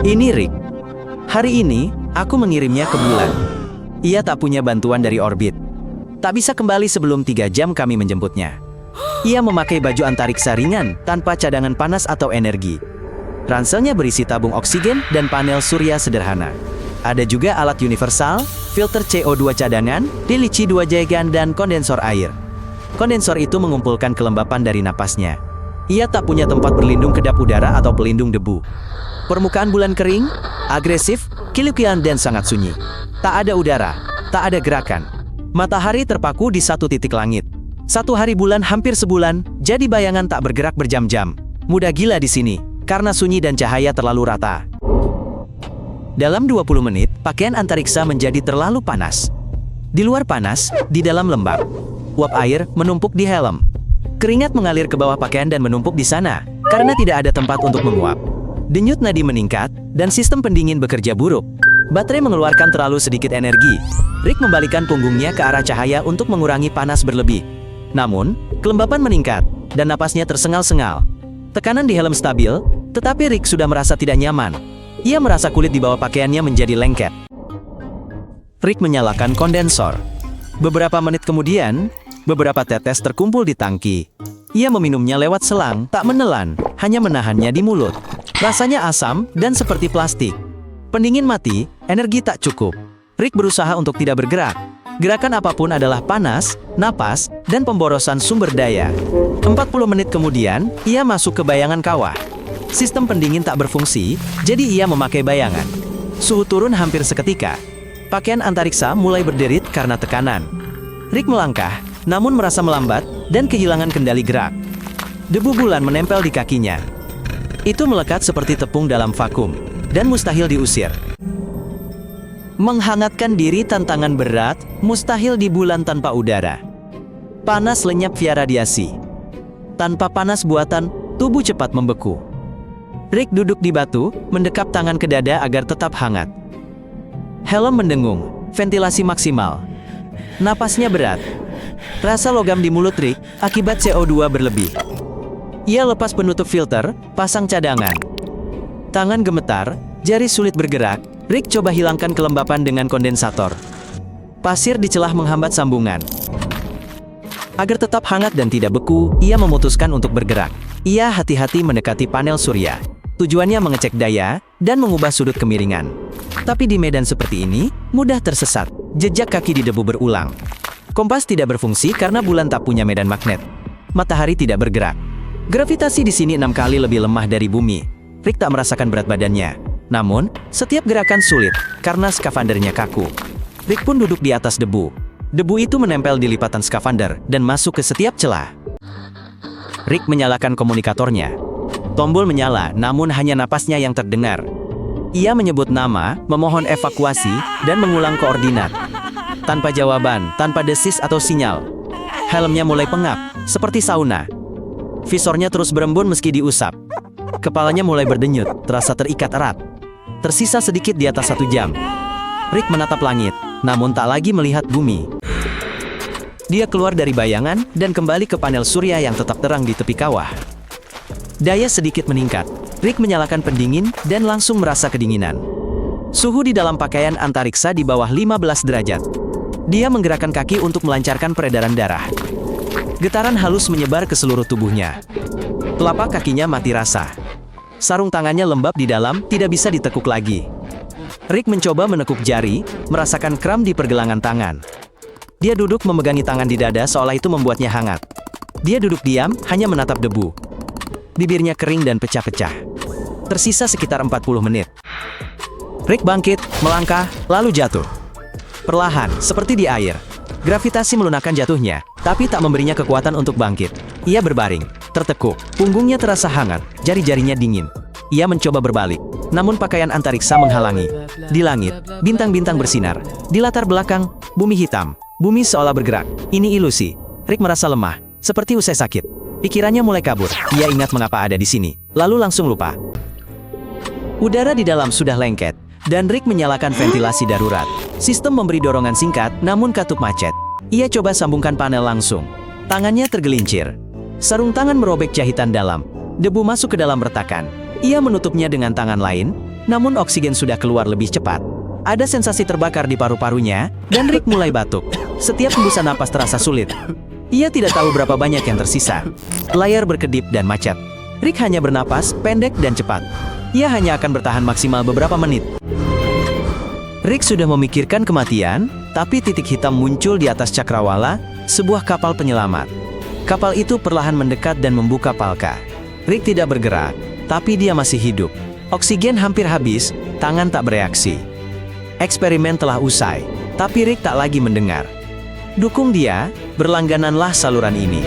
Ini Rick. Hari ini, aku mengirimnya ke bulan. Ia tak punya bantuan dari orbit. Tak bisa kembali sebelum 3 jam kami menjemputnya. Ia memakai baju antariksa ringan, tanpa cadangan panas atau energi. Ranselnya berisi tabung oksigen dan panel surya sederhana. Ada juga alat universal, filter CO2 cadangan, dilici 2 jaygan dan kondensor air. Kondensor itu mengumpulkan kelembapan dari napasnya. Ia tak punya tempat berlindung kedap udara atau pelindung debu. Permukaan bulan kering, agresif, kilukian dan sangat sunyi. Tak ada udara, tak ada gerakan. Matahari terpaku di satu titik langit. Satu hari bulan hampir sebulan, jadi bayangan tak bergerak berjam-jam. Mudah gila di sini, karena sunyi dan cahaya terlalu rata. Dalam 20 menit, pakaian antariksa menjadi terlalu panas. Di luar panas, di dalam lembab. Uap air menumpuk di helm. Keringat mengalir ke bawah pakaian dan menumpuk di sana, karena tidak ada tempat untuk menguap. Denyut nadi meningkat, dan sistem pendingin bekerja buruk. Baterai mengeluarkan terlalu sedikit energi. Rick membalikan punggungnya ke arah cahaya untuk mengurangi panas berlebih. Namun, kelembapan meningkat, dan napasnya tersengal-sengal. Tekanan di helm stabil, tetapi Rick sudah merasa tidak nyaman. Ia merasa kulit di bawah pakaiannya menjadi lengket. Rick menyalakan kondensor. Beberapa menit kemudian, beberapa tetes terkumpul di tangki. Ia meminumnya lewat selang, tak menelan, hanya menahannya di mulut. Rasanya asam dan seperti plastik. Pendingin mati, energi tak cukup. Rick berusaha untuk tidak bergerak. Gerakan apapun adalah panas, napas, dan pemborosan sumber daya. 40 menit kemudian, ia masuk ke bayangan kawah. Sistem pendingin tak berfungsi, jadi ia memakai bayangan. Suhu turun hampir seketika. Pakaian antariksa mulai berderit karena tekanan. Rick melangkah, namun merasa melambat dan kehilangan kendali gerak. Debu bulan menempel di kakinya. Itu melekat seperti tepung dalam vakum, dan mustahil diusir. Menghangatkan diri tantangan berat, mustahil di bulan tanpa udara. Panas lenyap via radiasi. Tanpa panas buatan, tubuh cepat membeku. Rick duduk di batu, mendekap tangan ke dada agar tetap hangat. Helm mendengung, ventilasi maksimal. Napasnya berat. Rasa logam di mulut Rick akibat CO2 berlebih. Ia lepas penutup filter, pasang cadangan. Tangan gemetar, jari sulit bergerak. Rick coba hilangkan kelembapan dengan kondensator. Pasir di celah menghambat sambungan. Agar tetap hangat dan tidak beku, ia memutuskan untuk bergerak. Ia hati-hati mendekati panel surya. Tujuannya mengecek daya dan mengubah sudut kemiringan. Tapi di medan seperti ini, mudah tersesat. Jejak kaki di debu berulang. Kompas tidak berfungsi karena bulan tak punya medan magnet. Matahari tidak bergerak. Gravitasi di sini 6 kali lebih lemah dari bumi. Rick tak merasakan berat badannya. Namun, setiap gerakan sulit karena skafandernya kaku. Rick pun duduk di atas debu. Debu itu menempel di lipatan skafander dan masuk ke setiap celah. Rick menyalakan komunikatornya. Tombol menyala, namun hanya napasnya yang terdengar. Ia menyebut nama, memohon evakuasi, dan mengulang koordinat. Tanpa jawaban, tanpa desis atau sinyal. Helmnya mulai pengap, seperti sauna. Visornya terus berembun meski diusap. Kepalanya mulai berdenyut, terasa terikat erat. Tersisa sedikit di atas 1 jam. Rick menatap langit, namun tak lagi melihat bumi. Dia keluar dari bayangan dan kembali ke panel surya yang tetap terang di tepi kawah. Daya sedikit meningkat. Rick menyalakan pendingin dan langsung merasa kedinginan. Suhu di dalam pakaian antariksa di bawah 15 derajat. Dia menggerakkan kaki untuk melancarkan peredaran darah. Getaran halus menyebar ke seluruh tubuhnya. Telapak kakinya mati rasa. Sarung tangannya lembab di dalam, tidak bisa ditekuk lagi. Rick mencoba menekuk jari, merasakan kram di pergelangan tangan. Dia duduk memegangi tangan di dada seolah itu membuatnya hangat. Dia duduk diam, hanya menatap debu. Bibirnya kering dan pecah-pecah. Tersisa sekitar 40 menit. Rick bangkit, melangkah, lalu jatuh. Perlahan, seperti di air. Gravitasi melunakkan jatuhnya, tapi tak memberinya kekuatan untuk bangkit. Ia berbaring, tertekuk, punggungnya terasa hangat, jari-jarinya dingin. Ia mencoba berbalik, namun pakaian antariksa menghalangi. Di langit, bintang-bintang bersinar. Di latar belakang, bumi hitam. Bumi seolah bergerak. Ini ilusi. Rick merasa lemah, seperti usai sakit. Pikirannya mulai kabur. Ia ingat mengapa ada di sini, lalu langsung lupa. Udara di dalam sudah lengket, dan Rick menyalakan ventilasi darurat. Sistem memberi dorongan singkat, namun katup macet. Ia coba sambungkan panel langsung. Tangannya tergelincir. Sarung tangan merobek jahitan dalam. Debu masuk ke dalam retakan. Ia menutupnya dengan tangan lain, namun oksigen sudah keluar lebih cepat. Ada sensasi terbakar di paru-parunya, dan Rick mulai batuk. Setiap hembusan napas terasa sulit. Ia tidak tahu berapa banyak yang tersisa. Layar berkedip dan macet. Rick hanya bernapas, pendek dan cepat. Ia hanya akan bertahan maksimal beberapa menit. Rick sudah memikirkan kematian, tapi titik hitam muncul di atas cakrawala, sebuah kapal penyelamat. Kapal itu perlahan mendekat dan membuka palka. Rick tidak bergerak, tapi dia masih hidup. Oksigen hampir habis, tangan tak bereaksi. Eksperimen telah usai, tapi Rick tak lagi mendengar. Dukung dia, berlanggananlah saluran ini.